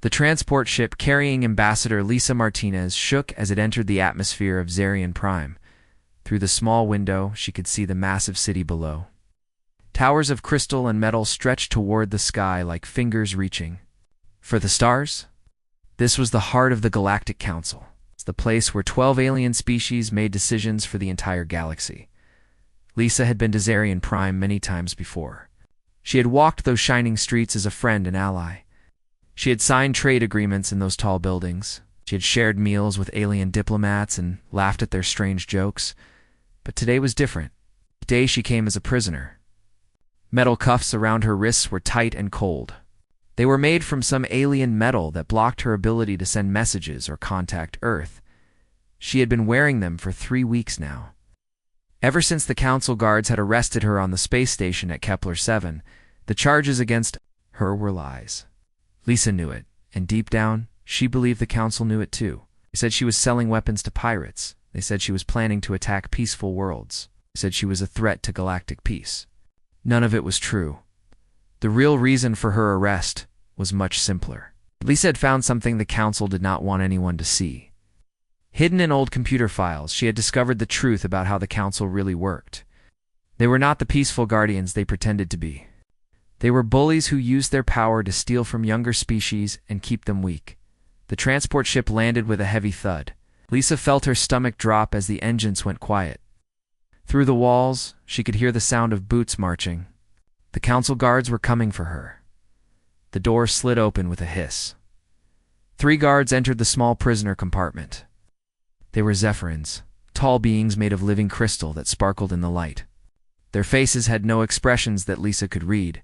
The transport ship carrying Ambassador Lisa Martinez shook as it entered the atmosphere of Zarian Prime. Through the small window, she could see the massive city below. Towers of crystal and metal stretched toward the sky like fingers reaching for the stars. This was the heart of the Galactic Council. It's the place where 12 alien species made decisions for the entire galaxy. Lisa had been to Zarian Prime many times before. She had walked those shining streets as a friend and ally. She had signed trade agreements in those tall buildings. She had shared meals with alien diplomats and laughed at their strange jokes. But today was different. Today she came as a prisoner. Metal cuffs around her wrists were tight and cold. They were made from some alien metal that blocked her ability to send messages or contact Earth. She had been wearing them for 3 weeks now. Ever since the Council guards had arrested her on the space station at Kepler 7, the charges against her were lies. Lisa knew it, and deep down, she believed the Council knew it too. They said she was selling weapons to pirates. They said she was planning to attack peaceful worlds. They said she was a threat to galactic peace. None of it was true. The real reason for her arrest was much simpler. Lisa had found something the Council did not want anyone to see. Hidden in old computer files, she had discovered the truth about how the Council really worked. They were not the peaceful guardians they pretended to be. They were bullies who used their power to steal from younger species and keep them weak. The transport ship landed with a heavy thud. Lisa felt her stomach drop as the engines went quiet. Through the walls, she could hear the sound of boots marching. The Council guards were coming for her. The door slid open with a hiss. 3 guards entered the small prisoner compartment. They were Zephyrins, tall beings made of living crystal that sparkled in the light. Their faces had no expressions that Lisa could read,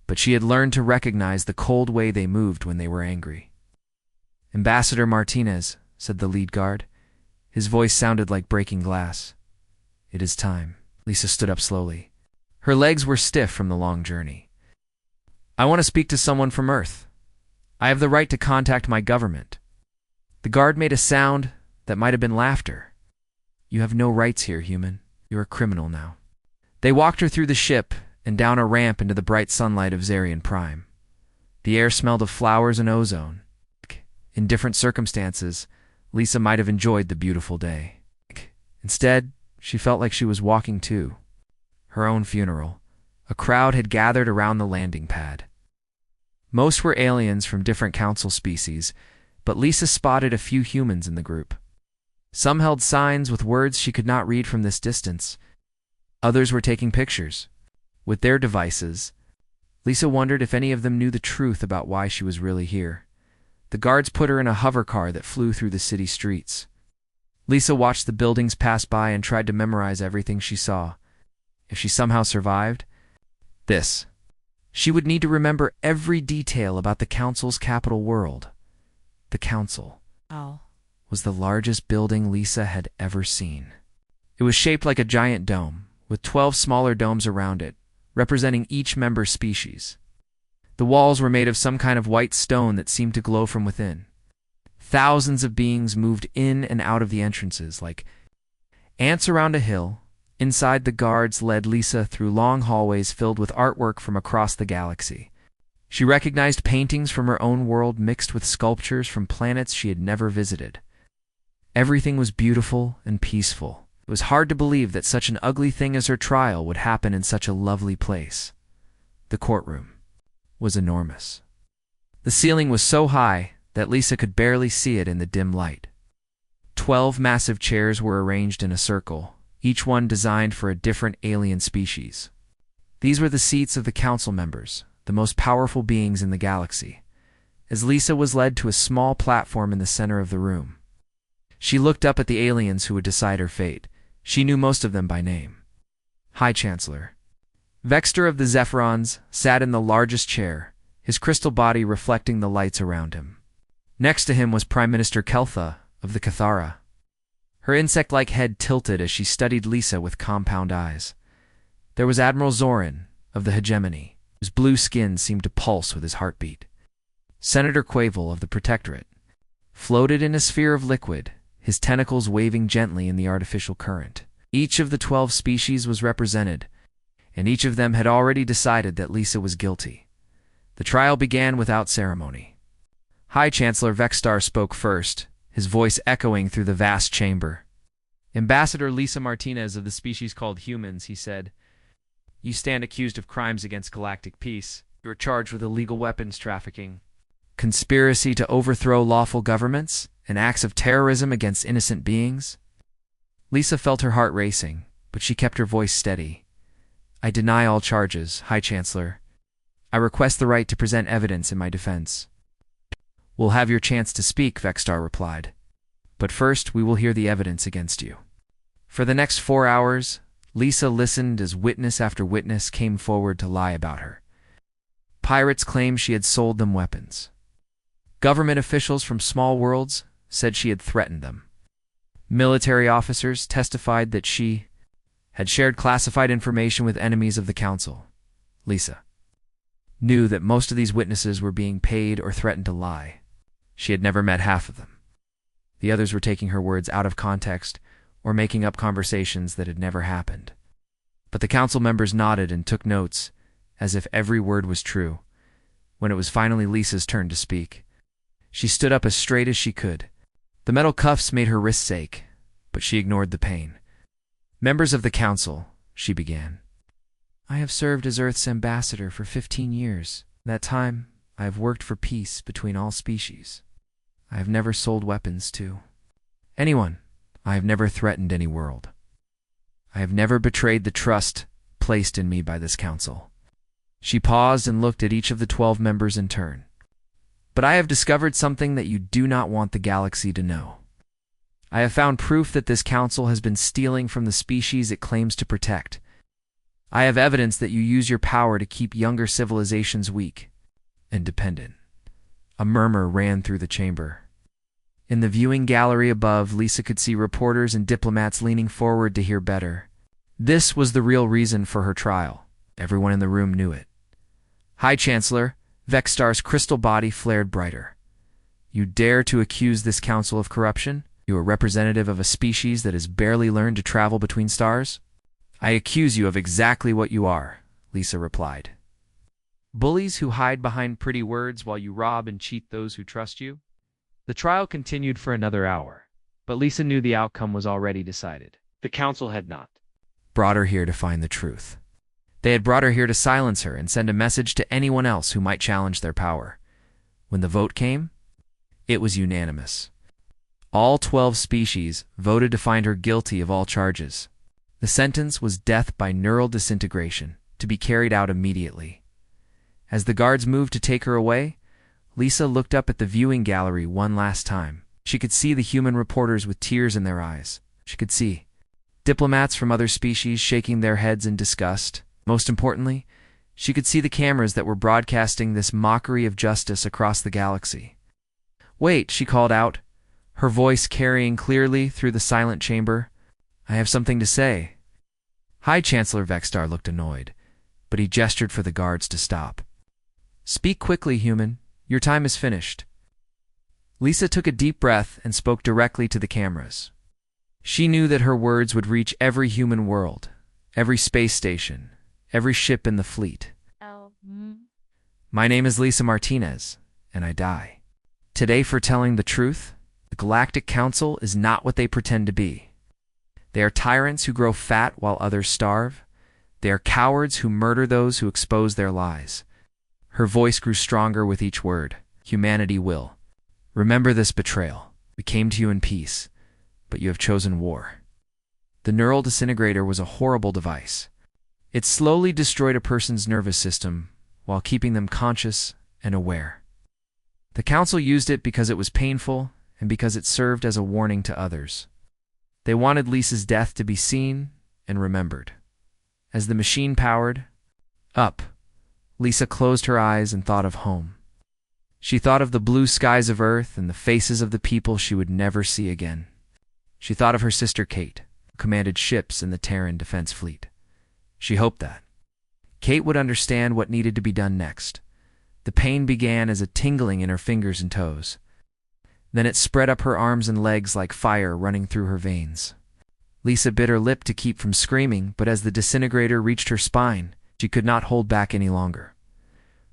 but she had learned to recognize the cold way they moved when they were angry. "Ambassador Martinez," said the lead guard. His voice sounded like breaking glass. "It is time." Lisa stood up slowly. Her legs were stiff from the long journey. "I want to speak to someone from Earth. I have the right to contact my government." The guard made a sound that might have been laughter. "You have no rights here, human. You're a criminal now." They walked her through the ship and down a ramp into the bright sunlight of Zarian Prime. The air smelled of flowers and ozone. In different circumstances, Lisa might have enjoyed the beautiful day. Instead, she felt like she was walking to her own funeral. A crowd had gathered around the landing pad. Most were aliens from different Council species, but Lisa spotted a few humans in the group. Some held signs with words she could not read from this distance. Others were taking pictures. With their devices, Lisa wondered if any of them knew the truth about why she was really here. The guards put her in a hover car that flew through the city streets. Lisa watched the buildings pass by and tried to memorize everything she saw. If she somehow survived this, she would need to remember every detail about the Council's capital world. The Council was the largest building Lisa had ever seen. It was shaped like a giant dome, with 12 smaller domes around it, representing each member species. The walls were made of some kind of white stone that seemed to glow from within. Thousands of beings moved in and out of the entrances like ants around a hill. Inside, the guards led Lisa through long hallways filled with artwork from across the galaxy. She recognized paintings from her own world mixed with sculptures from planets she had never visited. Everything was beautiful and peaceful. It was hard to believe that such an ugly thing as her trial would happen in such a lovely place. The courtroom was enormous. The ceiling was so high that Lisa could barely see it in the dim light. 12 massive chairs were arranged in a circle, each one designed for a different alien species. These were the seats of the Council members, the most powerful beings in the galaxy. As Lisa was led to a small platform in the center of the room, she looked up at the aliens who would decide her fate. She knew most of them by name. High Chancellor Vexter of the Zephyrons sat in the largest chair, his crystal body reflecting the lights around him. Next to him was Prime Minister Keltha of the Cathara. Her insect-like head tilted as she studied Lisa with compound eyes. There was Admiral Zorin of the Hegemony, whose blue skin seemed to pulse with his heartbeat. Senator Quavel of the Protectorate floated in a sphere of liquid, his tentacles waving gently in the artificial current. Each of the 12 species was represented, and each of them had already decided that Lisa was guilty. The trial began without ceremony. High Chancellor Vexstar spoke first, his voice echoing through the vast chamber. Ambassador Lisa Martinez of the species called humans, he said, you stand accused of crimes against galactic peace. You are charged with illegal weapons trafficking, conspiracy to overthrow lawful governments, and acts of terrorism against innocent beings. Lisa felt her heart racing, but she kept her voice steady. I deny all charges, High Chancellor. I request the right to present evidence in my defense. We'll have your chance to speak, Vexstar replied. But first, we will hear the evidence against you. For the next 4 hours, Lisa listened as witness after witness came forward to lie about her. Pirates claimed she had sold them weapons. Government officials from small worlds said she had threatened them. Military officers testified that she had shared classified information with enemies of the council. Lisa knew that most of these witnesses were being paid or threatened to lie. She had never met half of them. The others were taking her words out of context or making up conversations that had never happened. But the council members nodded and took notes, as if every word was true. When it was finally Lisa's turn to speak, she stood up as straight as she could. The metal cuffs made her wrists ache, but she ignored the pain. Members of the council, she began. I have served as Earth's ambassador for 15 years. In that time, I have worked for peace between all species. I have never sold weapons to anyone. I have never threatened any world. I have never betrayed the trust placed in me by this council. She paused and looked at each of the 12 members in turn. But I have discovered something that you do not want the galaxy to know. I have found proof that this council has been stealing from the species it claims to protect. I have evidence that you use your power to keep younger civilizations weak and dependent. A murmur ran through the chamber. In the viewing gallery above, Lisa could see reporters and diplomats leaning forward to hear better. This was the real reason for her trial. Everyone in the room knew it. High Chancellor, Vexstar's crystal body flared brighter. You dare to accuse this council of corruption? You are representative of a species that has barely learned to travel between stars? I accuse you of exactly what you are, Lisa replied. Bullies who hide behind pretty words while you rob and cheat those who trust you? The trial continued for another hour, but Lisa knew the outcome was already decided. The council had not brought her here to find the truth. They had brought her here to silence her and send a message to anyone else who might challenge their power. When the vote came, it was unanimous. All 12 species voted to find her guilty of all charges. The sentence was death by neural disintegration, to be carried out immediately. As the guards moved to take her away, Lisa looked up at the viewing gallery one last time. She could see the human reporters with tears in their eyes. She could see diplomats from other species shaking their heads in disgust. Most importantly, she could see the cameras that were broadcasting this mockery of justice across the galaxy. Wait, she called out, her voice carrying clearly through the silent chamber. I have something to say. High Chancellor Vexstar looked annoyed, but he gestured for the guards to stop. Speak quickly, human. Your time is finished. Lisa took a deep breath and spoke directly to the cameras. She knew that her words would reach every human world, every space station, every ship in the fleet. My name is Lisa Martinez, and I die today for telling the truth. The Galactic Council is not what they pretend to be. They are tyrants who grow fat while others starve. They are cowards who murder those who expose their lies. Her voice grew stronger with each word. Humanity will remember this betrayal. We came to you in peace, but you have chosen war. The neural disintegrator was a horrible device. It slowly destroyed a person's nervous system while keeping them conscious and aware. The council used it because it was painful and because it served as a warning to others. They wanted Lisa's death to be seen and remembered. As the machine powered up, Lisa closed her eyes and thought of home. She thought of the blue skies of Earth and the faces of the people she would never see again. She thought of her sister Kate, who commanded ships in the Terran Defense Fleet. She hoped that Kate would understand what needed to be done next. The pain began as a tingling in her fingers and toes. Then it spread up her arms and legs like fire running through her veins. Lisa bit her lip to keep from screaming, but as the disintegrator reached her spine, she could not hold back any longer.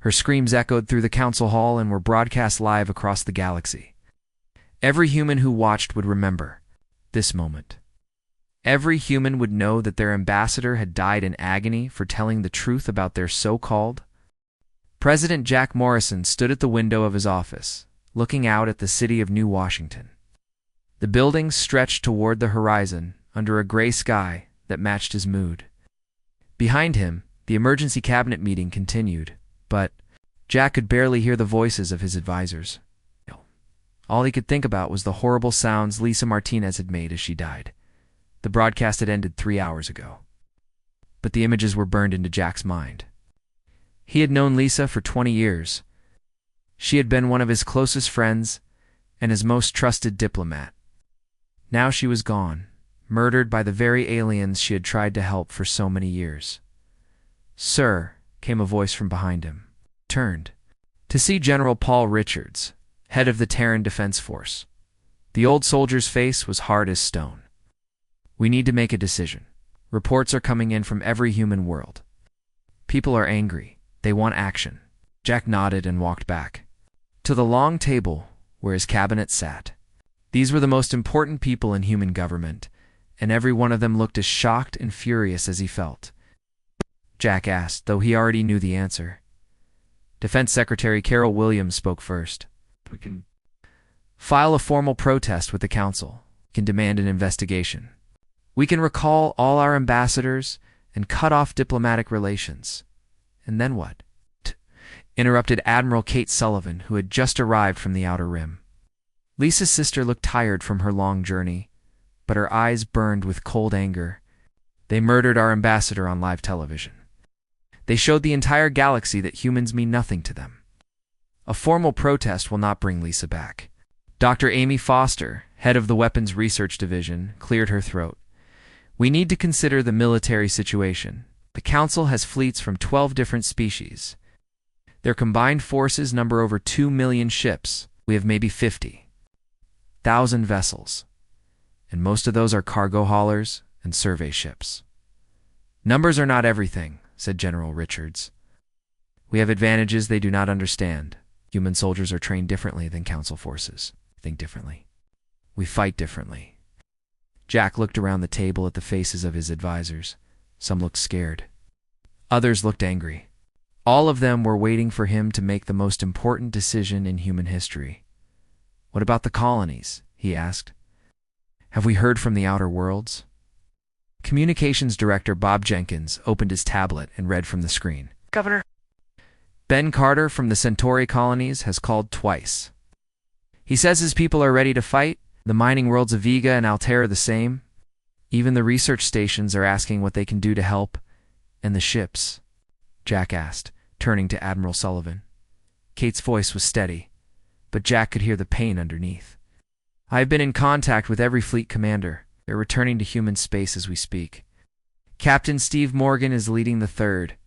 Her screams echoed through the council hall and were broadcast live across the galaxy. Every human who watched would remember this moment. Every human would know that their ambassador had died in agony for telling the truth about their so-called. President Jack Morrison stood at the window of his office, looking out at the city of New Washington. The buildings stretched toward the horizon under a gray sky that matched his mood. Behind him, the emergency cabinet meeting continued, but Jack could barely hear the voices of his advisors. All he could think about was the horrible sounds Lisa Martinez had made as she died. The broadcast had ended 3 hours ago. But the images were burned into Jack's mind. He had known Lisa for 20 years. She had been one of his closest friends and his most trusted diplomat. Now she was gone, murdered by the very aliens she had tried to help for so many years. "Sir," came a voice from behind him. Turned to see General Paul Richards, head of the Terran Defense Force. The old soldier's face was hard as stone. "We need to make a decision. Reports are coming in from every human world. People are angry. They want action." Jack nodded and walked back to the long table where his cabinet sat. These were the most important people in human government, and every one of them looked as shocked and furious as he felt. Jack asked, though he already knew the answer. Defense Secretary Carol Williams spoke first. "We can file a formal protest with the council. We can demand an investigation. We can recall all our ambassadors and cut off diplomatic relations. And then what?" Interrupted Admiral Kate Sullivan, who had just arrived from the Outer Rim. Lisa's sister looked tired from her long journey, but her eyes burned with cold anger. "They murdered our ambassador on live television. They showed the entire galaxy that humans mean nothing to them. A formal protest will not bring Lisa back." Dr. Amy Foster, head of the Weapons Research Division, cleared her throat. "We need to consider the military situation. The Council has fleets from 12 different species. Their combined forces number over 2 million ships. We have maybe 50,000 vessels, and most of those are cargo haulers and survey ships." "Numbers are not everything," said General Richards. "We have advantages they do not understand. Human soldiers are trained differently than Council forces. Think differently. We fight differently." Jack looked around the table at the faces of his advisors. Some looked scared. Others looked angry. All of them were waiting for him to make the most important decision in human history. "What about the colonies?" he asked. "Have we heard from the outer worlds?" Communications Director Bob Jenkins opened his tablet and read from the screen. "Governor, Ben Carter from the Centauri colonies has called twice. He says his people are ready to fight. The mining worlds of Vega and Altera the same. Even the research stations are asking what they can do to help. And the ships?" Jack asked, turning to Admiral Sullivan. Kate's voice was steady, but Jack could hear the pain underneath. "I have been in contact with every fleet commander. They're returning to human space as we speak. Captain Steve Morgan is leading the 3rd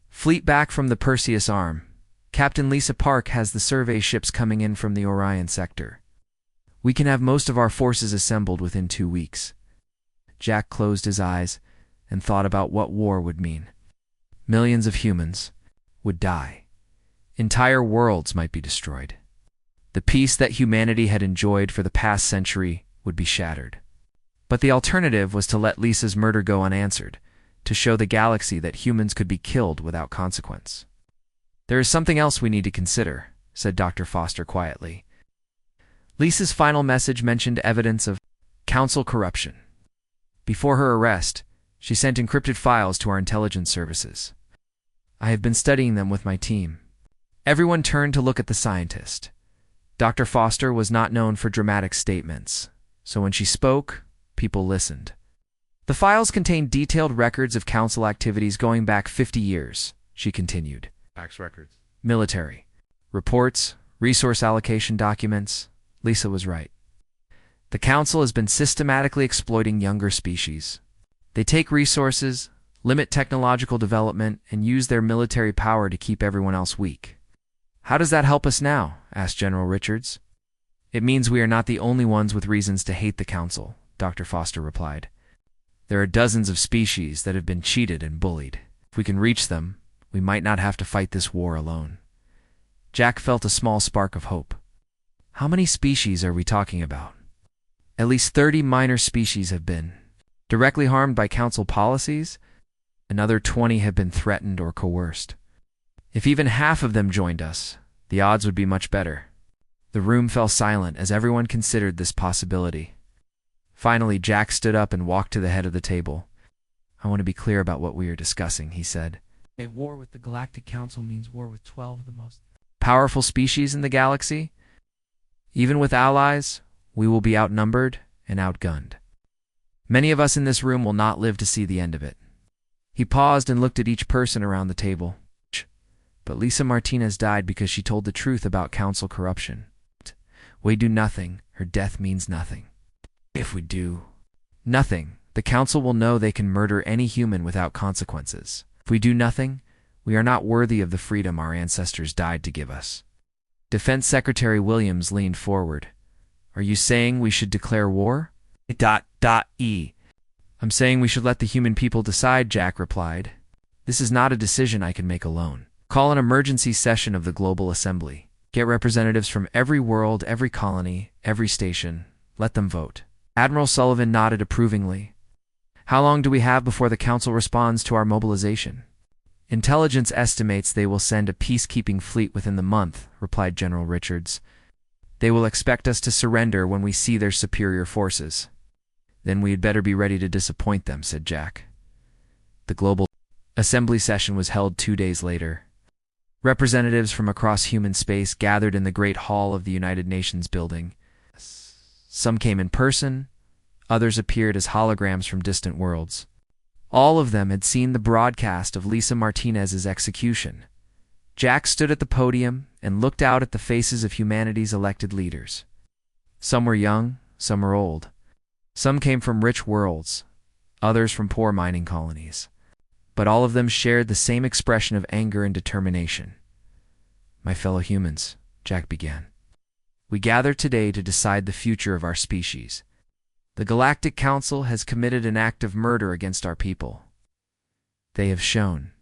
Fleet back from the Perseus Arm. Captain Lisa Park has the survey ships coming in from the Orion sector. We can have most of our forces assembled within 2 weeks." Jack closed his eyes and thought about what war would mean. Millions of humans would die. Entire worlds might be destroyed. The peace that humanity had enjoyed for the past century would be shattered. But the alternative was to let Lisa's murder go unanswered, to show the galaxy that humans could be killed without consequence. "There is something else we need to consider," said Dr. Foster quietly. Lisa's final message mentioned evidence of council corruption. Before her arrest, she sent encrypted files to our intelligence services. I have been studying them with my team. Everyone turned to look at the scientist. Dr. Foster was not known for dramatic statements, so when she spoke, people listened. "The files contained detailed records of council activities going back 50 years, she continued. fax records, Military reports, resource allocation documents. Lisa was right. The council has been systematically exploiting younger species. They take resources, limit technological development, and use their military power to keep everyone else weak." "How does that help us now?" asked General Richards. "It means we are not the only ones with reasons to hate the council," Dr. Foster replied. "There are dozens of species that have been cheated and bullied. If we can reach them, we might not have to fight this war alone. Jack felt a small spark of hope. How many species are we talking about? At least 30 minor species have been directly harmed by Council policies. Another 20 have been threatened or coerced. If even half of them joined us, the odds would be much better. The room fell silent as everyone considered this possibility. Finally, Jack stood up and walked to the head of the table. I want to be clear about what we are discussing, he said. A war with the Galactic Council means war with 12 of the most powerful species in the galaxy? Even with allies, we will be outnumbered and outgunned. Many of us in this room will not live to see the end of it. He paused and looked at each person around the table. But Lisa Martinez died because she told the truth about Council corruption. We do nothing, her death means nothing. If we do nothing, the Council will know they can murder any human without consequences. If we do nothing, we are not worthy of the freedom our ancestors died to give us. Defense Secretary Williams leaned forward. Are you saying we should declare war? I'm saying we should let the human people decide, Jack replied. This is not a decision I can make alone. Call an emergency session of the Global Assembly. Get representatives from every world, every colony, every station. Let them vote. Admiral Sullivan nodded approvingly. How long do we have before the Council responds to our mobilization? Intelligence estimates they will send a peacekeeping fleet within the month, replied General Richards. They will expect us to surrender when we see their superior forces. Then we had better be ready to disappoint them, said Jack. The Global Assembly session was held 2 days later. Representatives from across human space gathered in the Great Hall of the United Nations building. Some came in person, others appeared as holograms from distant worlds. All of them had seen the broadcast of Lisa Martinez's execution. Jack stood at the podium and looked out at the faces of humanity's elected leaders. Some were young, some were old. Some came from rich worlds, others from poor mining colonies. But all of them shared the same expression of anger and determination. My fellow humans, Jack began. We gather today to decide the future of our species. The Galactic Council has committed an act of murder against our people. They have shown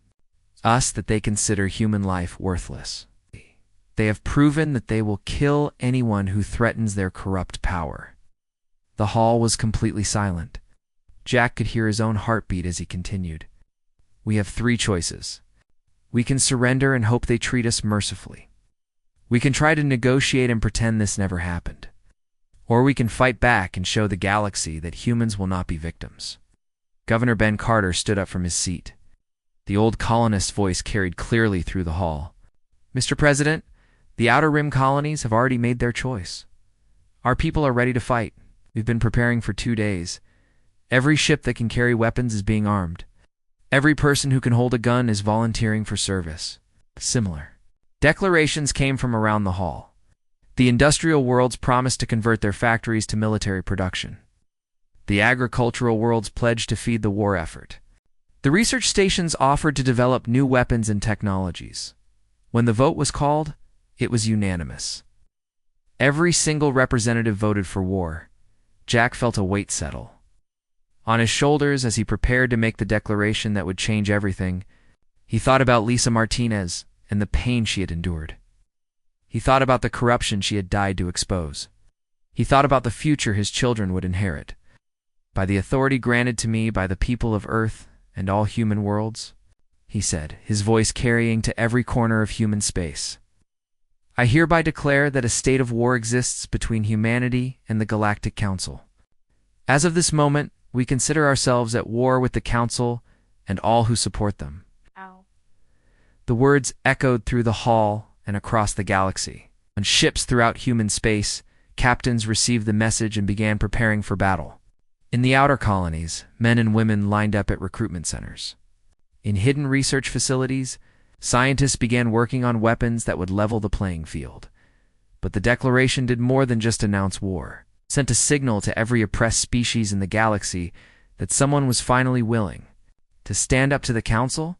us that they consider human life worthless. They have proven that they will kill anyone who threatens their corrupt power. The hall was completely silent. Jack could hear his own heartbeat as he continued. We have 3 choices. We can surrender and hope they treat us mercifully. We can try to negotiate and pretend this never happened. Or we can fight back and show the galaxy that humans will not be victims. Governor Ben Carter stood up from his seat. The old colonist's voice carried clearly through the hall. Mr. President, the Outer Rim colonies have already made their choice. Our people are ready to fight. We've been preparing for 2 days. Every ship that can carry weapons is being armed. Every person who can hold a gun is volunteering for service. Similar declarations came from around the hall. The industrial worlds promised to convert their factories to military production. The agricultural worlds pledged to feed the war effort. The research stations offered to develop new weapons and technologies. When the vote was called, it was unanimous. Every single representative voted for war. Jack felt a weight settle on his shoulders as he prepared to make the declaration that would change everything. He thought about Lisa Martinez and the pain she had endured. He thought about the corruption she had died to expose. He thought about the future his children would inherit. By the authority granted to me by the people of Earth and all human worlds, he said, his voice carrying to every corner of human space, I hereby declare that a state of war exists between humanity and the Galactic Council. As of this moment, we consider ourselves at war with the Council and all who support them. Ow. The words echoed through the hall and across the galaxy. On ships throughout human space, captains received the message and began preparing for battle. In the outer colonies, men and women lined up at recruitment centers. In hidden research facilities, scientists began working on weapons that would level the playing field. But the declaration did more than just announce war. It sent a signal to every oppressed species in the galaxy that someone was finally willing to stand up to the Council.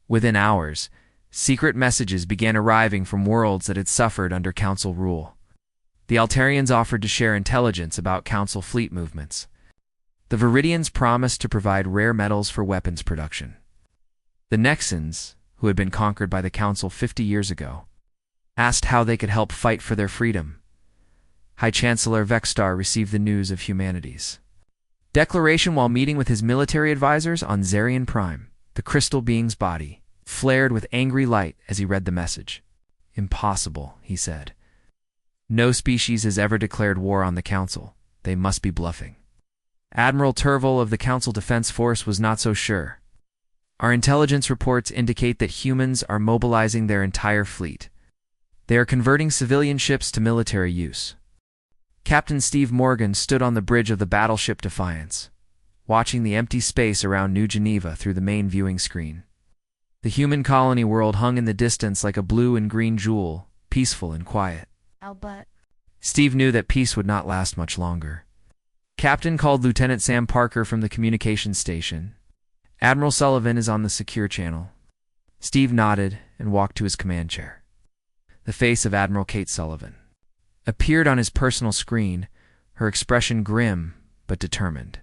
Within hours, secret messages began arriving from worlds that had suffered under Council rule. The Altarians offered to share intelligence about Council fleet movements. The Viridians promised to provide rare metals for weapons production. The Nexans, who had been conquered by the Council 50 years ago, asked how they could help fight for their freedom. High Chancellor Vexstar received the news of humanity's declaration while meeting with his military advisors on Zarian Prime. The crystal being's body flared with angry light as he read the message. "Impossible," he said. "No species has ever declared war on the Council. They must be bluffing." Admiral Turville of the Council Defense Force was not so sure. "Our intelligence reports indicate that humans are mobilizing their entire fleet. They are converting civilian ships to military use." Captain Steve Morgan stood on the bridge of the battleship Defiance, watching the empty space around New Geneva through the main viewing screen. The human colony world hung in the distance like a blue and green jewel, peaceful and quiet. But Steve knew that peace would not last much longer. Captain called Lieutenant Sam Parker from the communications station. "Admiral Sullivan is on the secure channel." Steve nodded and walked to his command chair. The face of Admiral Kate Sullivan appeared on his personal screen, her expression grim but determined.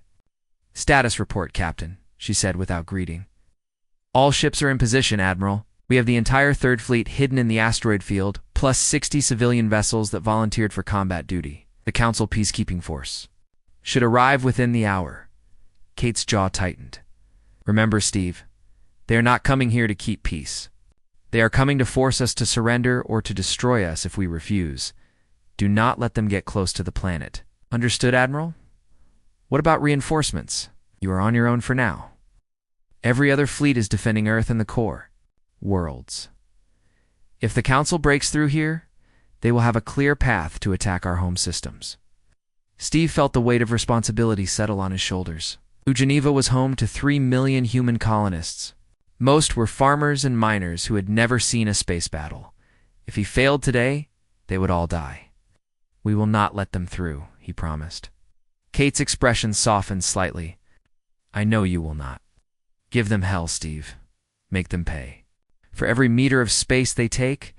"Status report, Captain," she said without greeting. "All ships are in position, Admiral. We have the entire Third Fleet hidden in the asteroid field, plus 60 civilian vessels that volunteered for combat duty. The Council Peacekeeping Force should arrive within the hour." Kate's jaw tightened. "Remember, Steve, they are not coming here to keep peace. They are coming to force us to surrender or to destroy us if we refuse. Do not let them get close to the planet." "Understood, Admiral? What about reinforcements? You are on your own for now. Every other fleet is defending Earth and the core worlds. If the Council breaks through here, they will have a clear path to attack our home systems." Steve felt the weight of responsibility settle on his shoulders. New Geneva was home to 3 million human colonists. Most were farmers and miners who had never seen a space battle. If he failed today, they would all die. "We will not let them through," he promised. Kate's expression softened slightly. "I know you will not. Give them hell, Steve. Make them pay. For every meter of space they take."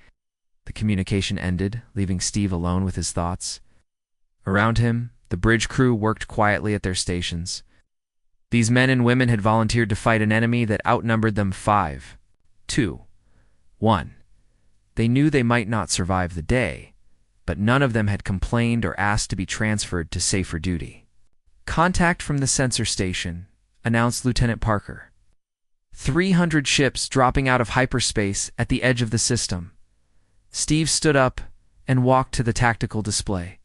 The communication ended, leaving Steve alone with his thoughts. Around him, the bridge crew worked quietly at their stations. These men and women had volunteered to fight an enemy that outnumbered them 5, 2, 1. They knew they might not survive the day, but none of them had complained or asked to be transferred to safer duty. "Contact from the sensor station," announced Lieutenant Parker. 300 ships dropping out of hyperspace at the edge of the system. Steve stood up and walked to the tactical display.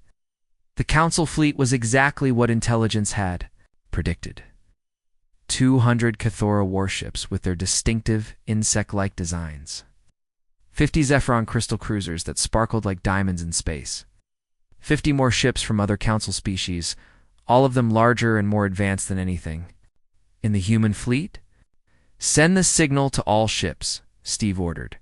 The Council fleet was exactly what intelligence had predicted. 200 Cathora warships with their distinctive insect-like designs. 50 Zephyron crystal cruisers that sparkled like diamonds in space. 50 more ships from other Council species, all of them larger and more advanced than anything in the human fleet. "Send the signal to all ships," Steve ordered.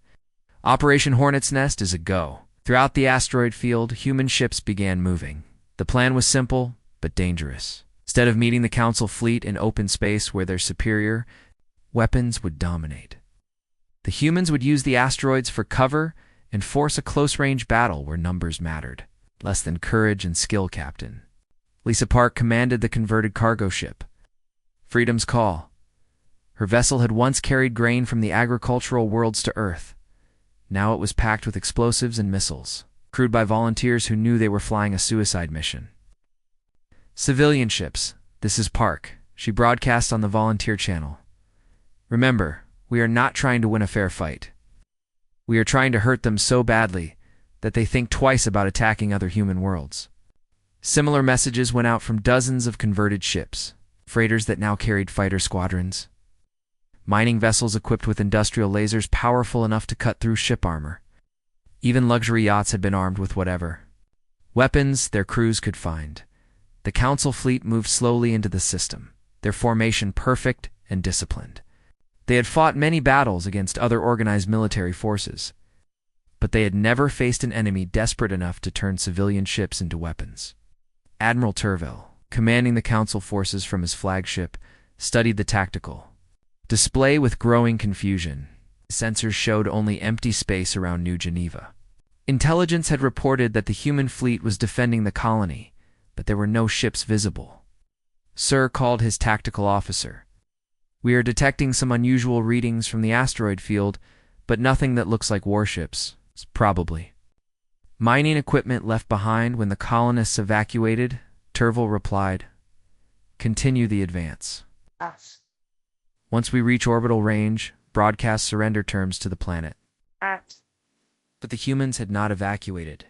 "Operation Hornet's Nest is a go." Throughout the asteroid field, human ships began moving. The plan was simple, but dangerous. Instead of meeting the Council fleet in open space where they're superior, weapons would dominate. The humans would use the asteroids for cover and force a close-range battle where numbers mattered less than courage and skill, Captain. Lisa Park commanded the converted cargo ship Freedom's Call. Her vessel had once carried grain from the agricultural worlds to Earth. Now it was packed with explosives and missiles, crewed by volunteers who knew they were flying a suicide mission. "Civilian ships, this is Park," she broadcast on the volunteer channel. "Remember, we are not trying to win a fair fight. We are trying to hurt them so badly that they think twice about attacking other human worlds." Similar messages went out from dozens of converted ships, freighters that now carried fighter squadrons, mining vessels equipped with industrial lasers powerful enough to cut through ship armor. Even luxury yachts had been armed with whatever weapons their crews could find. The Council fleet moved slowly into the system, their formation perfect and disciplined. They had fought many battles against other organized military forces, but they had never faced an enemy desperate enough to turn civilian ships into weapons. Admiral Turville, commanding the Council forces from his flagship, studied the tactical display with growing confusion. Sensors showed only empty space around New Geneva. Intelligence had reported that the human fleet was defending the colony, but there were no ships visible. Sir called his tactical officer. "We are detecting some unusual readings from the asteroid field, but nothing that looks like warships, probably. Mining equipment left behind when the colonists evacuated, Terval replied. Continue the advance. Us. Once we reach orbital range, broadcast surrender terms to the planet. At. But the humans had not evacuated.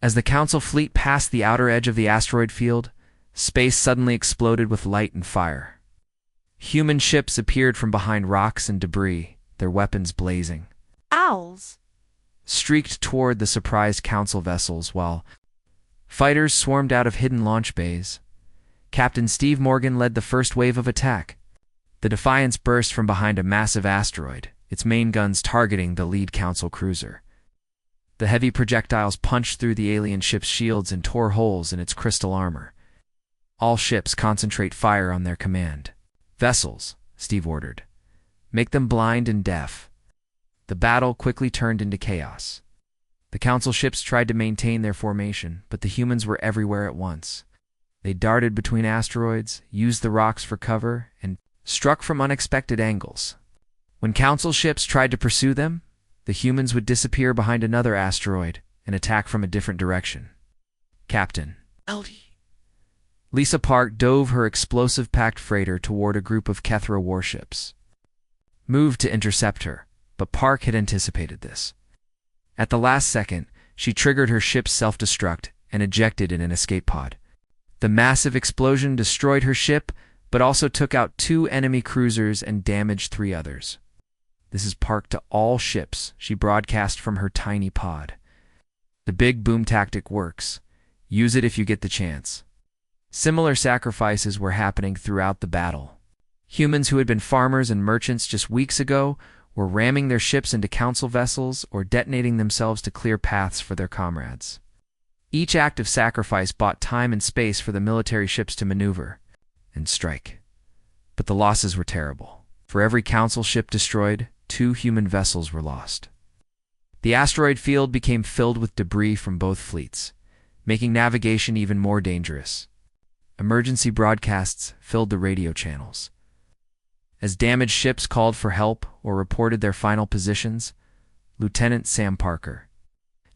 As the Council fleet passed the outer edge of the asteroid field, space suddenly exploded with light and fire. Human ships appeared from behind rocks and debris, their weapons blazing. Owls. Streaked toward the surprised Council vessels while fighters swarmed out of hidden launch bays. Captain Steve Morgan led the first wave of attack. The Defiance burst from behind a massive asteroid, its main guns targeting the lead Council cruiser. The heavy projectiles punched through the alien ship's shields and tore holes in its crystal armor. All ships concentrate fire on their command. Vessels, Steve ordered. Make them blind and deaf. The battle quickly turned into chaos. The Council ships tried to maintain their formation, but the humans were everywhere at once. They darted between asteroids, used the rocks for cover, and struck from unexpected angles. When Council ships tried to pursue them, the humans would disappear behind another asteroid and attack from a different direction. Captain LD. Lisa Park dove her explosive-packed freighter toward a group of Kethra warships. Moved to intercept her, but Park had anticipated this. At the last second, she triggered her ship's self-destruct and ejected in an escape pod. The massive explosion destroyed her ship, but also took out 2 enemy cruisers and damaged 3 others. This is Park to all ships, she broadcast from her tiny pod. The big boom tactic works. Use it if you get the chance. Similar sacrifices were happening throughout the battle. Humans who had been farmers and merchants just weeks ago were ramming their ships into Council vessels or detonating themselves to clear paths for their comrades. Each act of sacrifice bought time and space for the military ships to maneuver and strike. But the losses were terrible. For every Council ship destroyed, 2 human vessels were lost. The asteroid field became filled with debris from both fleets, making navigation even more dangerous. Emergency broadcasts filled the radio channels. As damaged ships called for help or reported their final positions, Lieutenant Sam Parker,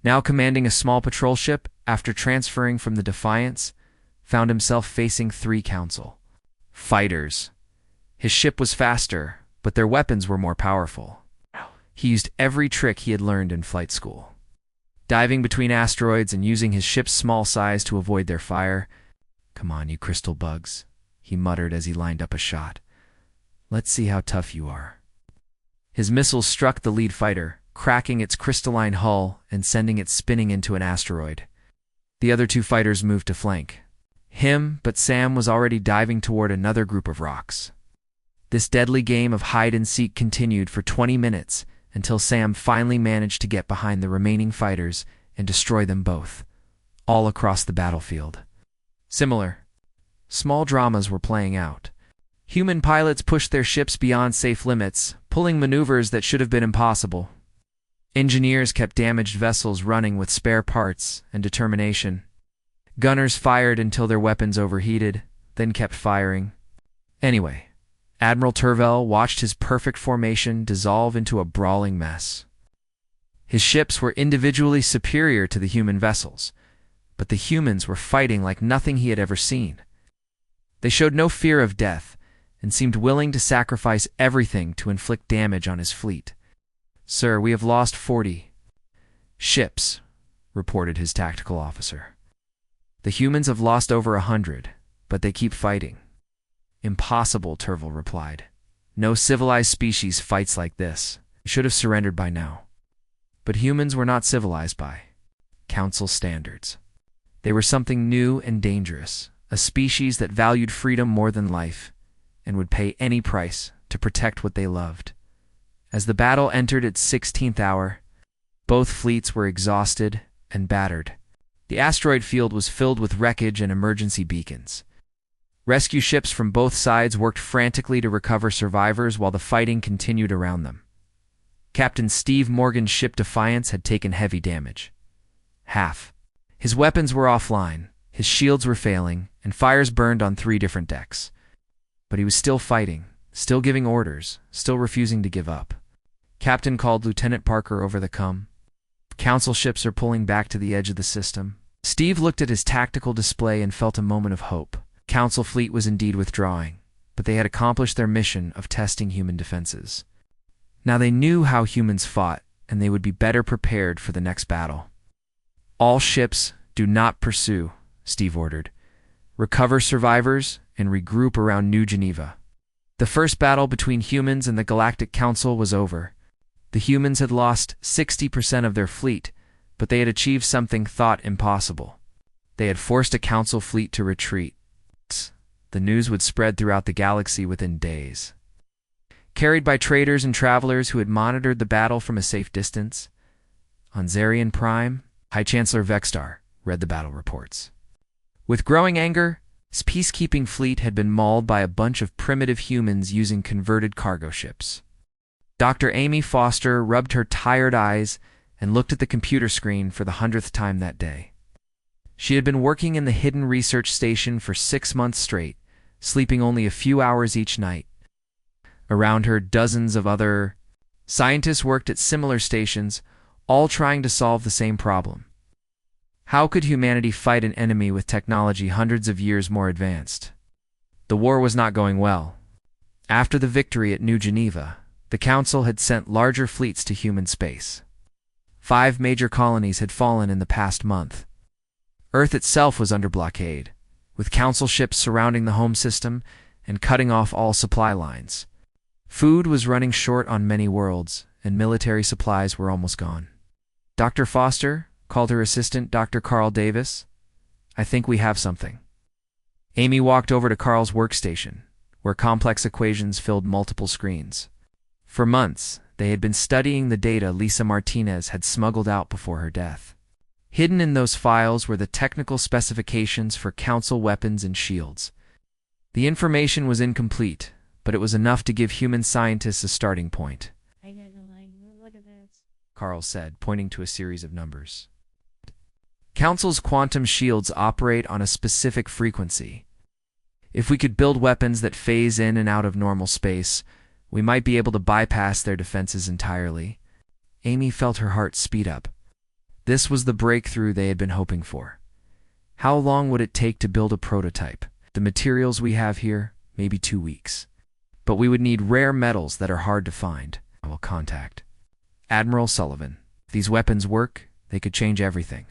now commanding a small patrol ship after transferring from the Defiance, found himself facing 3 Council fighters. His ship was faster, but their weapons were more powerful. He used every trick he had learned in flight school. Diving between asteroids and using his ship's small size to avoid their fire. "Come on, you crystal bugs," he muttered as he lined up a shot. "Let's see how tough you are." His missiles struck the lead fighter, cracking its crystalline hull and sending it spinning into an asteroid. The other 2 fighters moved to flank him, but Sam was already diving toward another group of rocks. This deadly game of hide-and-seek continued for 20 minutes until Sam finally managed to get behind the remaining fighters and destroy them both, all across the battlefield. Similar, small dramas were playing out. Human pilots pushed their ships beyond safe limits, pulling maneuvers that should have been impossible. Engineers kept damaged vessels running with spare parts and determination. Gunners fired until their weapons overheated, then kept firing. Anyway, Admiral Terval watched his perfect formation dissolve into a brawling mess. His ships were individually superior to the human vessels, but the humans were fighting like nothing he had ever seen. They showed no fear of death and seemed willing to sacrifice everything to inflict damage on his fleet. "Sir, we have lost 40 ships," reported his tactical officer. "The humans have lost over 100, but they keep fighting." "Impossible," Terval replied. "No civilized species fights like this. They should have surrendered by now." But humans were not civilized by Council standards. They were something new and dangerous, a species that valued freedom more than life, and would pay any price to protect what they loved. As the battle entered its 16th hour, both fleets were exhausted and battered. The asteroid field was filled with wreckage and emergency beacons. Rescue ships from both sides worked frantically to recover survivors while the fighting continued around them. Captain Steve Morgan's ship Defiance had taken heavy damage. Half. His weapons were offline, his shields were failing, and fires burned on 3 different decks. But he was still fighting, still giving orders, still refusing to give up. Captain called Lieutenant Parker over the com. Council ships are pulling back to the edge of the system. Steve looked at his tactical display and felt a moment of hope. Council fleet was indeed withdrawing, but they had accomplished their mission of testing human defenses. Now they knew how humans fought, and they would be better prepared for the next battle. All ships, do not pursue, Steve ordered. Recover survivors and regroup around New Geneva. The first battle between humans and the Galactic Council was over. The humans had lost 60% of their fleet, but they had achieved something thought impossible. They had forced a council fleet to retreat. The news would spread throughout the galaxy within days. Carried by traders and travelers who had monitored the battle from a safe distance, on Zarian Prime, High Chancellor Vextar read the battle reports. With growing anger, his peacekeeping fleet had been mauled by a bunch of primitive humans using converted cargo ships. Dr. Amy Foster rubbed her tired eyes and looked at the computer screen for the 100th time that day. She had been working in the hidden research station for 6 months straight, sleeping only a few hours each night. Around her, dozens of other scientists worked at similar stations, all trying to solve the same problem. How could humanity fight an enemy with technology hundreds of years more advanced? The war was not going well. After the victory at New Geneva, the Council had sent larger fleets to human space. 5 major colonies had fallen in the past month. Earth itself was under blockade, with Council ships surrounding the home system and cutting off all supply lines. Food was running short on many worlds, and military supplies were almost gone. Dr. Foster called her assistant, Dr. Carl Davis. I think we have something. Amy walked over to Carl's workstation, where complex equations filled multiple screens. For months, they had been studying the data Lisa Martinez had smuggled out before her death. Hidden in those files were the technical specifications for Council weapons and shields. The information was incomplete, but it was enough to give human scientists a starting point. Look at this. Carl said, pointing to a series of numbers. Council's quantum shields operate on a specific frequency. If we could build weapons that phase in and out of normal space, we might be able to bypass their defenses entirely. Amy felt her heart speed up. This was the breakthrough they had been hoping for. How long would it take to build a prototype? The materials we have here, maybe 2 weeks. But we would need rare metals that are hard to find. I will contact Admiral Sullivan. If these weapons work, they could change everything.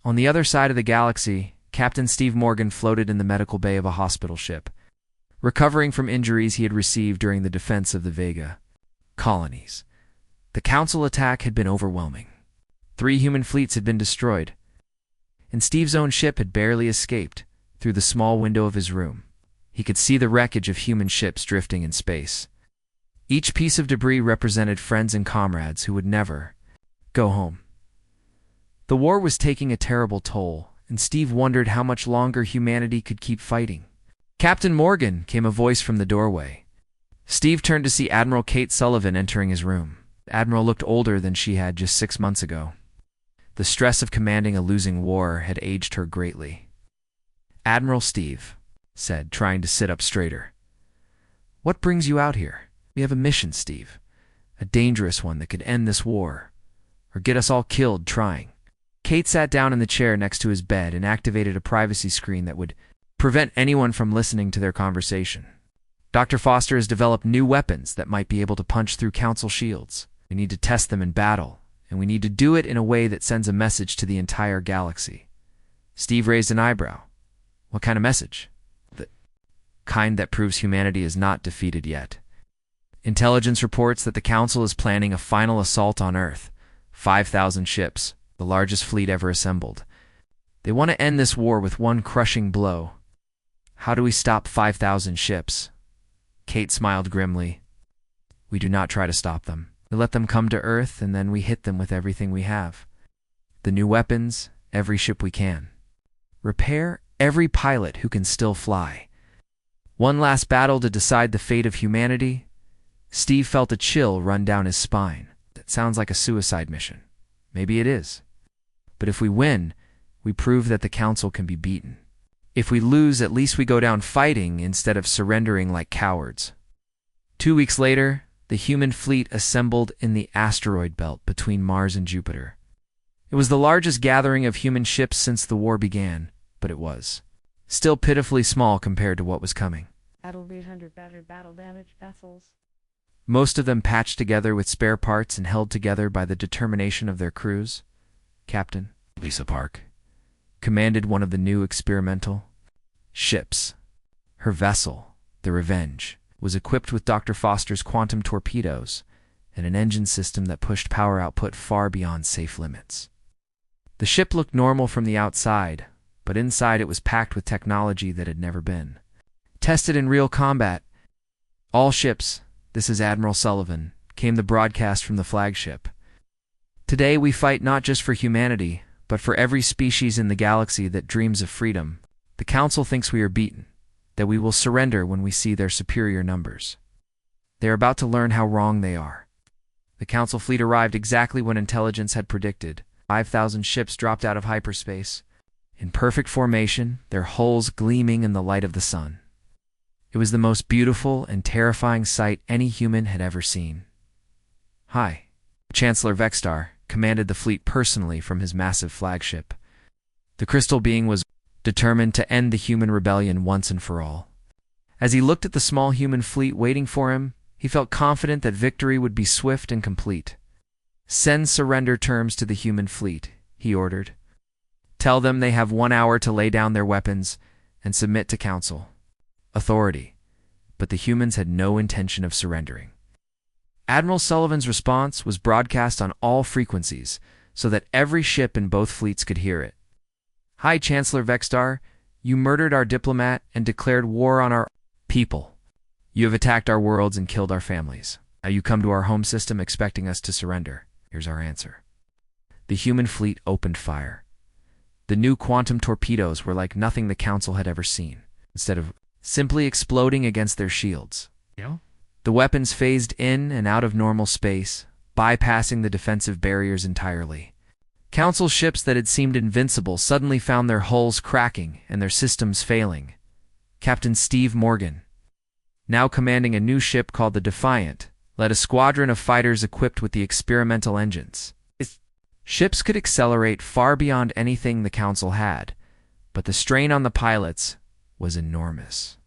On the other side of the galaxy, Captain Steve Morgan floated in the medical bay of a hospital ship, recovering from injuries he had received during the defense of the Vega colonies. The Council attack had been overwhelming. 3 human fleets had been destroyed, and Steve's own ship had barely escaped through the small window of his room. He could see the wreckage of human ships drifting in space. Each piece of debris represented friends and comrades who would never go home. The war was taking a terrible toll, and Steve wondered how much longer humanity could keep fighting. "Captain Morgan," came a voice from the doorway. Steve turned to see Admiral Kate Sullivan entering his room. The Admiral looked older than she had just 6 months ago. The stress of commanding a losing war had aged her greatly. "Admiral Steve," said, trying to sit up straighter. "What brings you out here?" "We have a mission, Steve. A dangerous one that could end this war, or get us all killed trying." Kate sat down in the chair next to his bed and activated a privacy screen that would prevent anyone from listening to their conversation. "Dr. Foster has developed new weapons that might be able to punch through Council shields. We need to test them in battle, and we need to do it in a way that sends a message to the entire galaxy." Steve raised an eyebrow. "What kind of message?" "The kind that proves humanity is not defeated yet. Intelligence reports that the Council is planning a final assault on Earth. 5,000 ships, the largest fleet ever assembled. They want to end this war with one crushing blow. How do we stop 5,000 ships?" Kate smiled grimly. "We do not try to stop them. We let them come to Earth, and then we hit them with everything we have. The new weapons, every ship we can. Repair every pilot who can still fly. One last battle to decide the fate of humanity." Steve felt a chill run down his spine. That sounds like a suicide mission. Maybe it is. But if we win, we prove that the Council can be beaten. If we lose, at least we go down fighting instead of surrendering like cowards. 2 weeks later, the human fleet assembled in the asteroid belt between Mars and Jupiter. It was the largest gathering of human ships since the war began, but it was still pitifully small compared to what was coming. Battle 800 battered battle-damaged vessels. Most of them patched together with spare parts and held together by the determination of their crews. Captain Lisa Park commanded one of the new experimental ships. Her vessel, the Revenge, was equipped with Dr. Foster's quantum torpedoes and an engine system that pushed power output far beyond safe limits. The ship looked normal from the outside, but inside it was packed with technology that had never been tested in real combat. All ships, this is Admiral Sullivan, came the broadcast from the flagship. Today we fight not just for humanity, but for every species in the galaxy that dreams of freedom. The Council thinks we are beaten, that we will surrender when we see their superior numbers. They are about to learn how wrong they are. The Council fleet arrived exactly when intelligence had predicted. 5,000 ships dropped out of hyperspace, in perfect formation, their hulls gleaming in the light of the sun. It was the most beautiful and terrifying sight any human had ever seen. Hi. Chancellor Vextar commanded the fleet personally from his massive flagship. The crystal being was determined to end the human rebellion once and for all. As he looked at the small human fleet waiting for him, he felt confident that victory would be swift and complete. Send surrender terms to the human fleet, he ordered. Tell them they have 1 hour to lay down their weapons and submit to Council authority. But the humans had no intention of surrendering. Admiral Sullivan's response was broadcast on all frequencies so that every ship in both fleets could hear it. Hi, Chancellor Vextar. You murdered our diplomat and declared war on our people. You have attacked our worlds and killed our families. Now you come to our home system expecting us to surrender. Here's our answer. The human fleet opened fire. The new quantum torpedoes were like nothing the Council had ever seen. Instead of simply exploding against their shields, the weapons phased in and out of normal space, bypassing the defensive barriers entirely. Council ships that had seemed invincible suddenly found their hulls cracking and their systems failing. Captain Steve Morgan, now commanding a new ship called the Defiant, led a squadron of fighters equipped with the experimental engines. Ships could accelerate far beyond anything the Council had, but the strain on the pilots was enormous.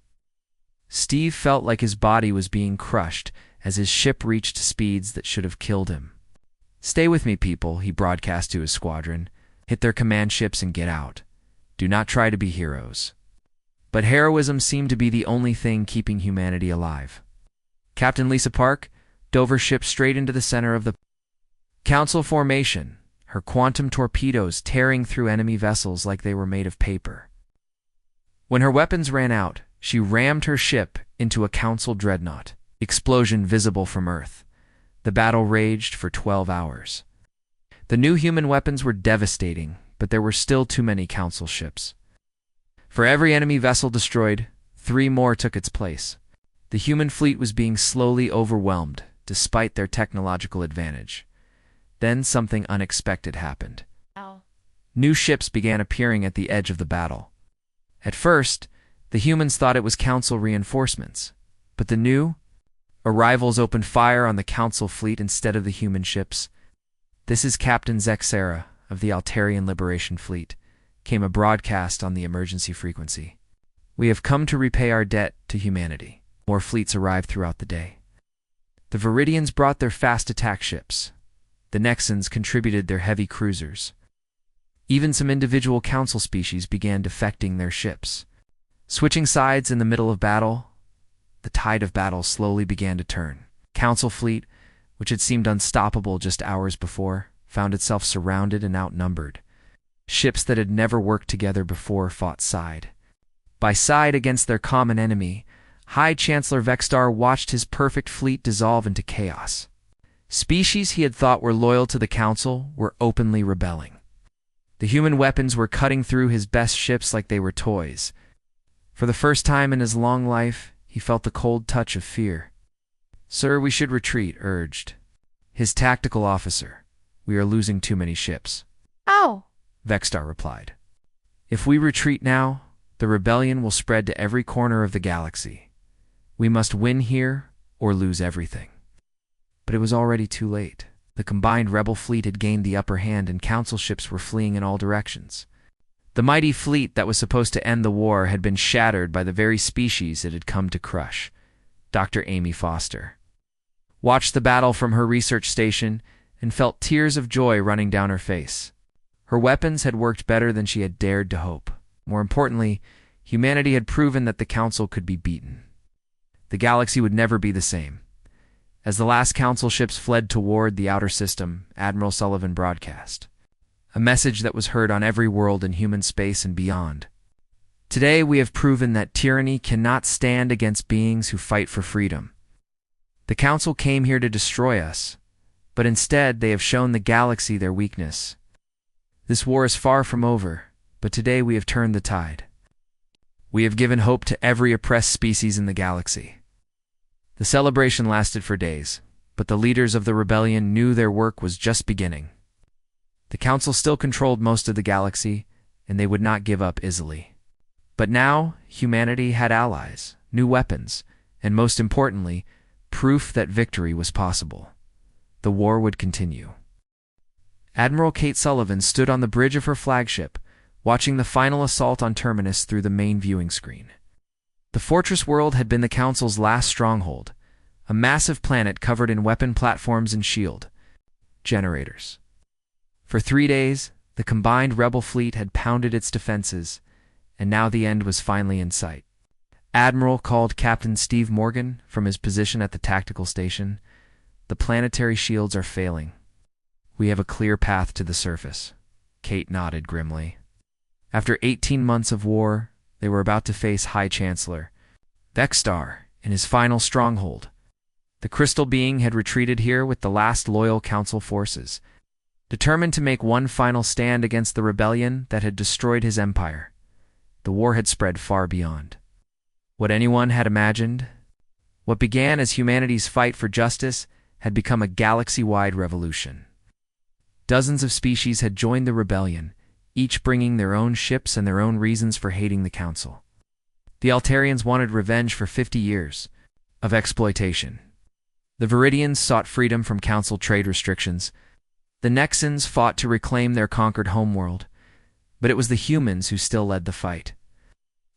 Steve felt like his body was being crushed as his ship reached speeds that should have killed him. Stay with me, people, he broadcast to his squadron. Hit their command ships and get out. Do not try to be heroes. But heroism seemed to be the only thing keeping humanity alive. Captain Lisa Park dove her ship straight into the center of the Council formation, her quantum torpedoes tearing through enemy vessels like they were made of paper. When her weapons ran out, she rammed her ship into a Council dreadnought, explosion visible from Earth. The battle raged for 12 hours. The new human weapons were devastating, but there were still too many Council ships. For every enemy vessel destroyed, 3 more took its place. The human fleet was being slowly overwhelmed, despite their technological advantage. Then something unexpected happened. Ow. New ships began appearing at the edge of the battle. At first, the humans thought it was Council reinforcements, but the new arrivals opened fire on the Council fleet instead of the human ships. This is Captain Zexera of the Altarian Liberation Fleet, came a broadcast on the emergency frequency. We have come to repay our debt to humanity. More fleets arrived throughout the day. The Viridians brought their fast attack ships. The Nexans contributed their heavy cruisers. Even some individual Council species began defecting their ships. Switching sides in the middle of battle, the tide of battle slowly began to turn. Council fleet, which had seemed unstoppable just hours before, found itself surrounded and outnumbered. Ships that had never worked together before fought side by side against their common enemy. High Chancellor Vextar watched his perfect fleet dissolve into chaos. Species he had thought were loyal to the Council were openly rebelling. The human weapons were cutting through his best ships like they were toys. For the first time in his long life, he felt the cold touch of fear. Sir, we should retreat, urged his tactical officer. We are losing too many ships. Ow! Vextar replied. If we retreat now, the rebellion will spread to every corner of the galaxy. We must win here or lose everything. But it was already too late. The combined rebel fleet had gained the upper hand and council ships were fleeing in all directions. The mighty fleet that was supposed to end the war had been shattered by the very species it had come to crush. Dr. Amy Foster watched the battle from her research station and felt tears of joy running down her face. Her weapons had worked better than she had dared to hope. More importantly, humanity had proven that the Council could be beaten. The galaxy would never be the same. As the last Council ships fled toward the outer system, Admiral Sullivan broadcast a message that was heard on every world in human space and beyond. Today we have proven that tyranny cannot stand against beings who fight for freedom. The Council came here to destroy us, but instead they have shown the galaxy their weakness. This war is far from over, but today we have turned the tide. We have given hope to every oppressed species in the galaxy. The celebration lasted for days, but the leaders of the rebellion knew their work was just beginning. The Council still controlled most of the galaxy, and they would not give up easily. But now, humanity had allies, new weapons, and most importantly, proof that victory was possible. The war would continue. Admiral Kate Sullivan stood on the bridge of her flagship, watching the final assault on Terminus through the main viewing screen. The fortress world had been the Council's last stronghold, a massive planet covered in weapon platforms and shield generators. For 3 days, the combined rebel fleet had pounded its defenses, and now the end was finally in sight. Admiral called Captain Steve Morgan from his position at the tactical station. The planetary shields are failing. We have a clear path to the surface. Kate nodded grimly. After 18 months of war, they were about to face High Chancellor Vexstar in his final stronghold. The crystal being had retreated here with the last loyal Council forces, determined to make one final stand against the rebellion that had destroyed his empire. The war had spread far beyond what anyone had imagined. What began as humanity's fight for justice had become a galaxy-wide revolution. Dozens of species had joined the rebellion, each bringing their own ships and their own reasons for hating the Council. The Altarians wanted revenge for 50 years of exploitation. The Viridians sought freedom from Council trade restrictions. The Nexans fought to reclaim their conquered homeworld, but it was the humans who still led the fight.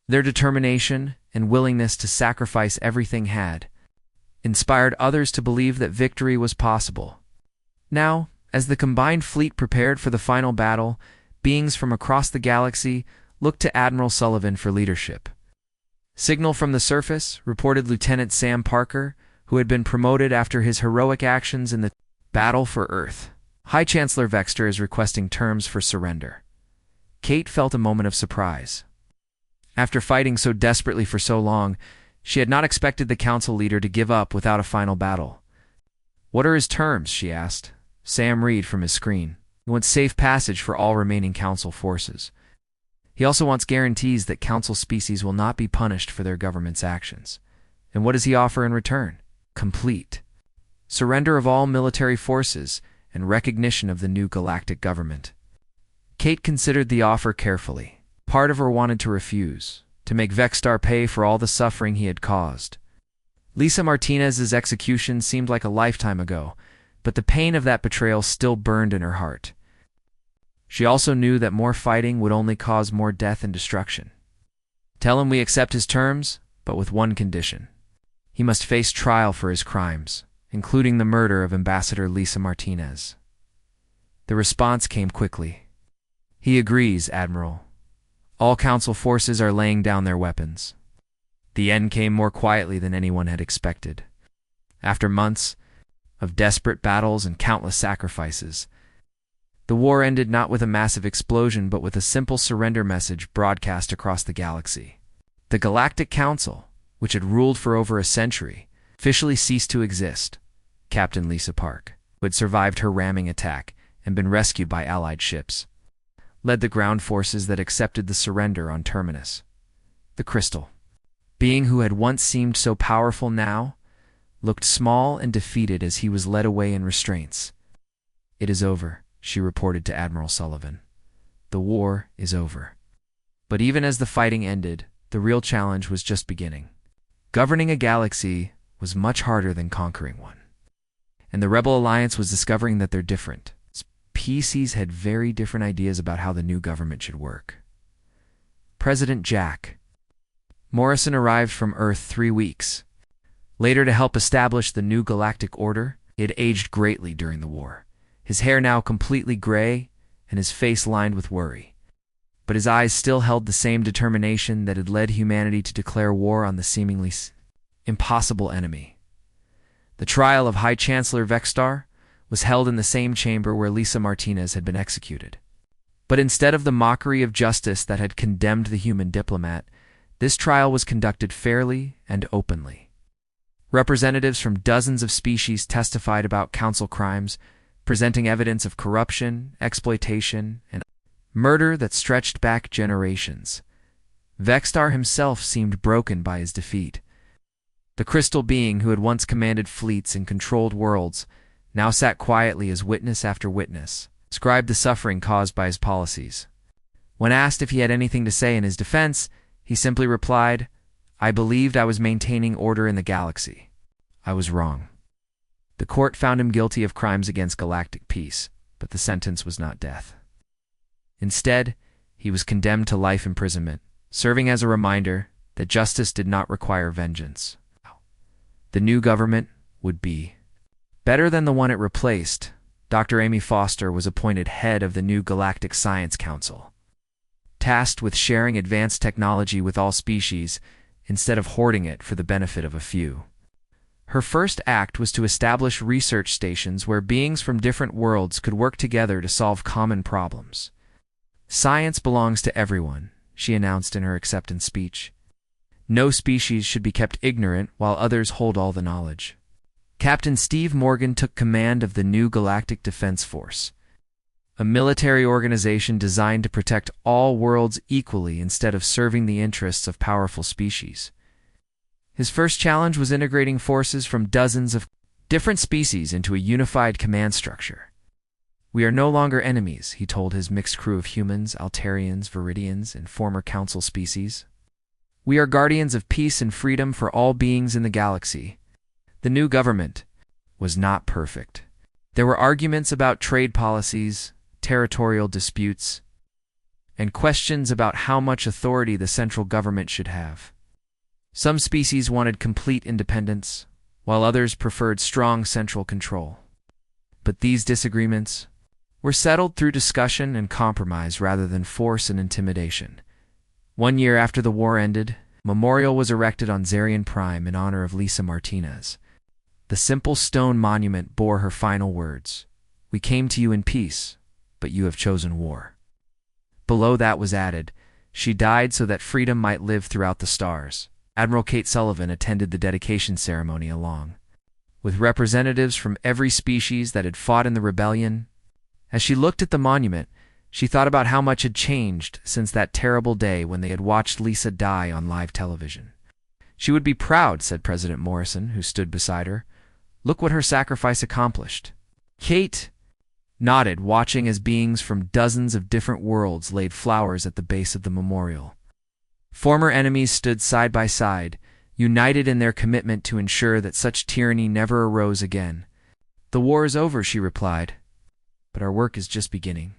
Their determination and willingness to sacrifice everything had inspired others to believe that victory was possible. Now, as the combined fleet prepared for the final battle, beings from across the galaxy looked to Admiral Sullivan for leadership. Signal from the surface reported Lieutenant Sam Parker, who had been promoted after his heroic actions in the battle for Earth. High Chancellor Vexter is requesting terms for surrender. Kate felt a moment of surprise. After fighting so desperately for so long, she had not expected the Council leader to give up without a final battle. "What are his terms?" she asked. Sam read from his screen. He wants safe passage for all remaining Council forces. He also wants guarantees that Council species will not be punished for their government's actions. And what does he offer in return? Complete surrender of all military forces and recognition of the new galactic government. Kate considered the offer carefully. Part of her wanted to refuse, to make Vexstar pay for all the suffering he had caused. Lisa Martinez's execution seemed like a lifetime ago, but the pain of that betrayal still burned in her heart. She also knew that more fighting would only cause more death and destruction. "Tell him we accept his terms, but with one condition. He must face trial for his crimes, including the murder of Ambassador Lisa Martinez." The response came quickly. "He agrees, Admiral. All Council forces are laying down their weapons." The end came more quietly than anyone had expected. After months of desperate battles and countless sacrifices, the war ended not with a massive explosion but with a simple surrender message broadcast across the galaxy. The Galactic Council, which had ruled for over a century, officially ceased to exist. Captain Lisa Park, who had survived her ramming attack and been rescued by Allied ships, led the ground forces that accepted the surrender on Terminus. The Crystal being who had once seemed so powerful now looked small and defeated as he was led away in restraints. "It is over," she reported to Admiral Sullivan. "The war is over." But even as the fighting ended, the real challenge was just beginning. Governing a galaxy was much harder than conquering one. and the Rebel Alliance was discovering that they're different. Species had very different ideas about how the new government should work. President Jack Morrison arrived from Earth 3 weeks later to help establish the new galactic order. He had aged greatly during the war, his hair now completely gray and his face lined with worry. But his eyes still held the same determination that had led humanity to declare war on the seemingly impossible enemy. The trial of High Chancellor Vextar was held in the same chamber where Lisa Martinez had been executed. But instead of the mockery of justice that had condemned the human diplomat, this trial was conducted fairly and openly. Representatives from dozens of species testified about council crimes, presenting evidence of corruption, exploitation, and murder that stretched back generations. Vextar himself seemed broken by his defeat. The crystal being who had once commanded fleets and controlled worlds now sat quietly as witness after witness, described the suffering caused by his policies. When asked if he had anything to say in his defense, he simply replied, "I believed I was maintaining order in the galaxy. I was wrong." The court found him guilty of crimes against galactic peace, but the sentence was not death. Instead, he was condemned to life imprisonment, serving as a reminder that justice did not require vengeance. The new government would be better than the one it replaced. Dr. Amy Foster was appointed head of the new Galactic Science Council, tasked with sharing advanced technology with all species instead of hoarding it for the benefit of a few. Her first act was to establish research stations where beings from different worlds could work together to solve common problems. "Science belongs to everyone," she announced in her acceptance speech. "No species should be kept ignorant while others hold all the knowledge." Captain Steve Morgan took command of the new Galactic Defense Force, a military organization designed to protect all worlds equally instead of serving the interests of powerful species. His first challenge was integrating forces from dozens of different species into a unified command structure. "We are no longer enemies," he told his mixed crew of humans, Altarians, Viridians, and former council species. "We are guardians of peace and freedom for all beings in the galaxy." The new government was not perfect. There were arguments about trade policies, territorial disputes, and questions about how much authority the central government should have. Some species wanted complete independence, while others preferred strong central control. But these disagreements were settled through discussion and compromise rather than force and intimidation. 1 year after the war ended, a memorial was erected on Zarian Prime in honor of Lisa Martinez. The simple stone monument bore her final words, "We came to you in peace, but you have chosen war." Below that was added, "She died so that freedom might live throughout the stars." Admiral Kate Sullivan attended the dedication ceremony along with representatives from every species that had fought in the rebellion. As she looked at the monument, she thought about how much had changed since that terrible day when they had watched Lisa die on live television. "She would be proud," said President Morrison, who stood beside her. "Look what her sacrifice accomplished." Kate nodded, watching as beings from dozens of different worlds laid flowers at the base of the memorial. Former enemies stood side by side, united in their commitment to ensure that such tyranny never arose again. "The war is over," she replied, "but our work is just beginning."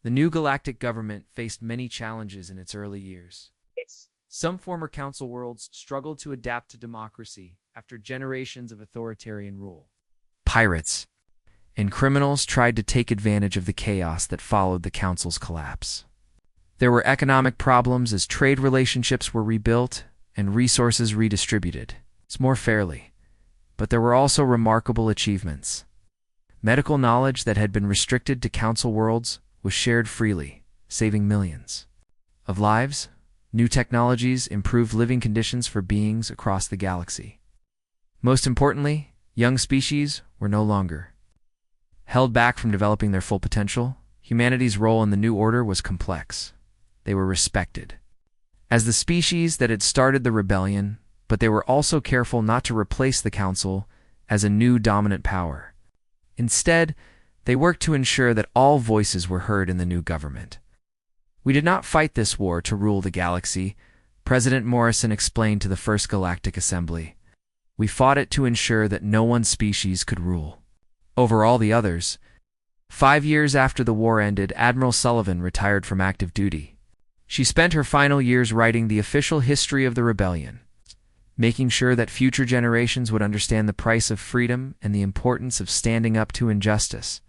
The new galactic government faced many challenges in its early years. Some former council worlds struggled to adapt to democracy after generations of authoritarian rule. Pirates and criminals tried to take advantage of the chaos that followed the council's collapse. There were economic problems as trade relationships were rebuilt and resources redistributed more fairly. But there were also remarkable achievements. Medical knowledge that had been restricted to council worlds was shared freely, saving millions of lives. New technologies improved living conditions for beings across the galaxy. Most importantly, young species were no longer held back from developing their full potential. Humanity's role in the new order was complex. They were respected as the species that had started the rebellion, but they were also careful not to replace the council as a new dominant power. Instead, they worked to ensure that all voices were heard in the new government. "We did not fight this war to rule the galaxy," President Morrison explained to the First Galactic Assembly. "We fought it to ensure that no one species could rule." over all the others. 5 years after the war ended, Admiral Sullivan retired from active duty. She spent her final years writing the official history of the rebellion, making sure that future generations would understand the price of freedom and the importance of standing up to injustice.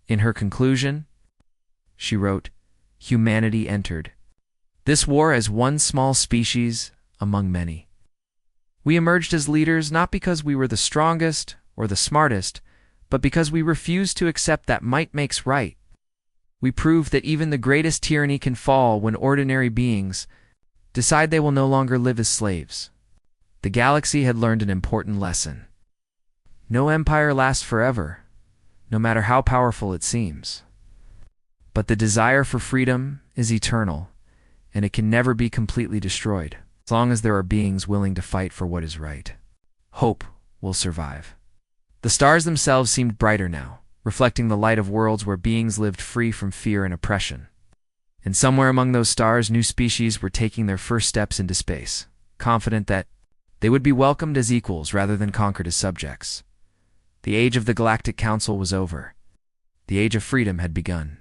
In her conclusion, she wrote, "Humanity entered this war as one small species among many. We emerged as leaders not because we were the strongest or the smartest, but because we refused to accept that might makes right. We proved that even the greatest tyranny can fall when ordinary beings decide they will no longer live as slaves." The galaxy had learned an important lesson. No empire lasts forever, no matter how powerful it seems. But the desire for freedom is eternal, and it can never be completely destroyed, as long as there are beings willing to fight for what is right. Hope will survive. The stars themselves seemed brighter now, reflecting the light of worlds where beings lived free from fear and oppression. And somewhere among those stars, new species were taking their first steps into space, confident that they would be welcomed as equals rather than conquered as subjects. The age of the Galactic Council was over. The age of freedom had begun.